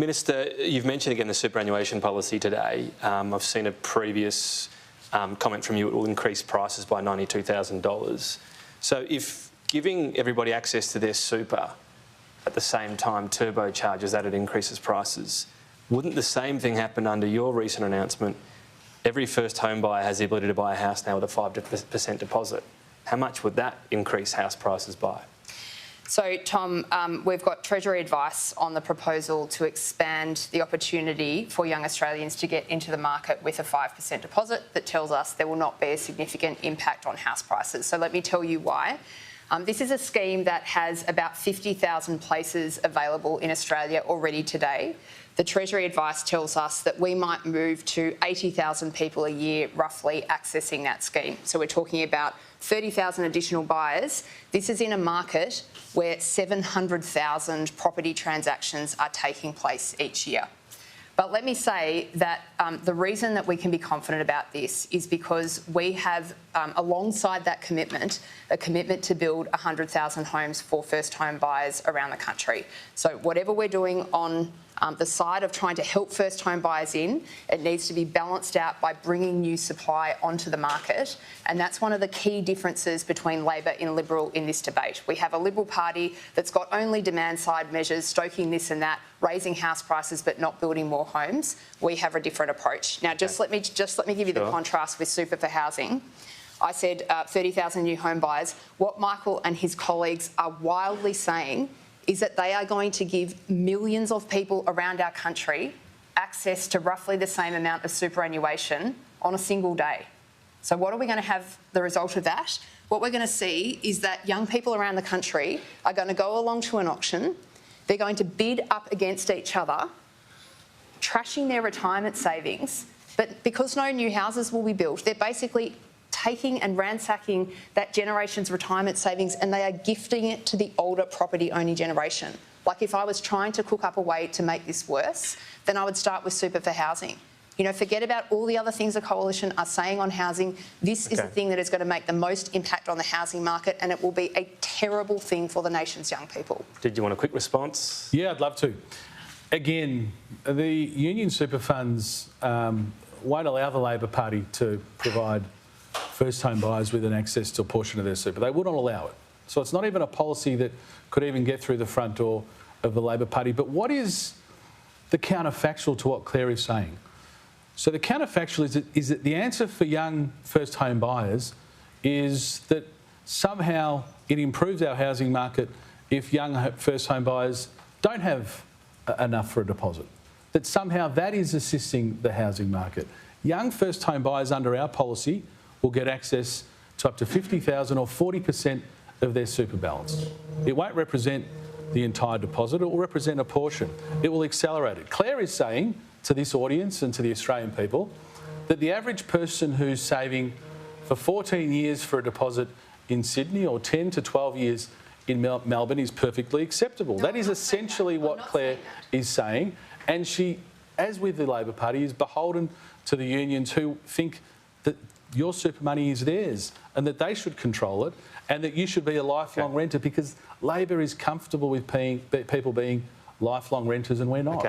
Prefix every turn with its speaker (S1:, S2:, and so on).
S1: Minister, you've mentioned again the superannuation policy today. I've seen a previous comment from you, it will increase prices by $92,000. So if giving everybody access to their super at the same time turbocharges that, it increases prices, wouldn't the same thing happen under your recent announcement? Every first home buyer has the ability to buy a house now with a 5% deposit. How much would that increase house prices by?
S2: So, Tom, we've got Treasury advice on the proposal to expand the opportunity for young Australians to get into the market with a 5% deposit that tells us there will not be a significant impact on house prices. So let me tell you why. This is a scheme that has about 50,000 places available in Australia already today. The Treasury advice tells us that we might move to 80,000 people a year roughly accessing that scheme. So we're talking about 30,000 additional buyers. This is in a market where 700,000 property transactions are taking place each year. But let me say that the reason that we can be confident about this is because we have, alongside that commitment, a commitment to build 100,000 homes for first home buyers around the country. So whatever we're doing on the side of trying to help first home buyers in, it needs to be balanced out by bringing new supply onto the market. And that's one of the key differences between Labor and Liberal in this debate. We have a Liberal Party that's got only demand side measures, stoking this and that, raising house prices but not building more homes. We have a different approach. Now, let me give you the contrast with super for housing. I said 30,000 new home buyers. What Michael and his colleagues are wildly saying is that they are going to give millions of people around our country access to roughly the same amount of superannuation on a single day. So what are we going to have the result of that? What we're going to see is that young people around the country are going to go along to an auction. They're going to bid up against each other, trashing their retirement savings. But because no new houses will be built, they're basically taking and ransacking that generation's retirement savings and they are gifting it to the older property-owning generation. Like if I was trying to cook up a way to make this worse, then I would start with super for housing. You know, forget about all the other things the Coalition are saying on housing. This is the thing that is going to make the most impact on the housing market, and it will be a terrible thing for the nation's young people.
S1: Did you want a quick response?
S3: Yeah, I'd love to. Again, the union super funds won't allow the Labor Party to provide first home buyers with an access to a portion of their super. They wouldn't allow it. So it's not even a policy that could even get through the front door of the Labor Party. But what is the counterfactual to what Clare is saying? So the counterfactual is that the answer for young first home buyers is that somehow it improves our housing market if young first home buyers don't have enough for a deposit. That somehow that is assisting the housing market. Young first home buyers under our policy will get access to up to 50,000 or 40% of their super balance. It won't represent the entire deposit, it will represent a portion. It will accelerate it. Clare is saying to this audience and to the Australian people that the average person who's saving for 14 years for a deposit in Sydney or 10 to 12 years in Melbourne is perfectly acceptable. That is essentially what Clare is saying. And she, as with the Labor Party, is beholden to the unions who think that your super money is theirs and that they should control it and that you should be a lifelong renter because Labor is comfortable with people being lifelong renters and we're not.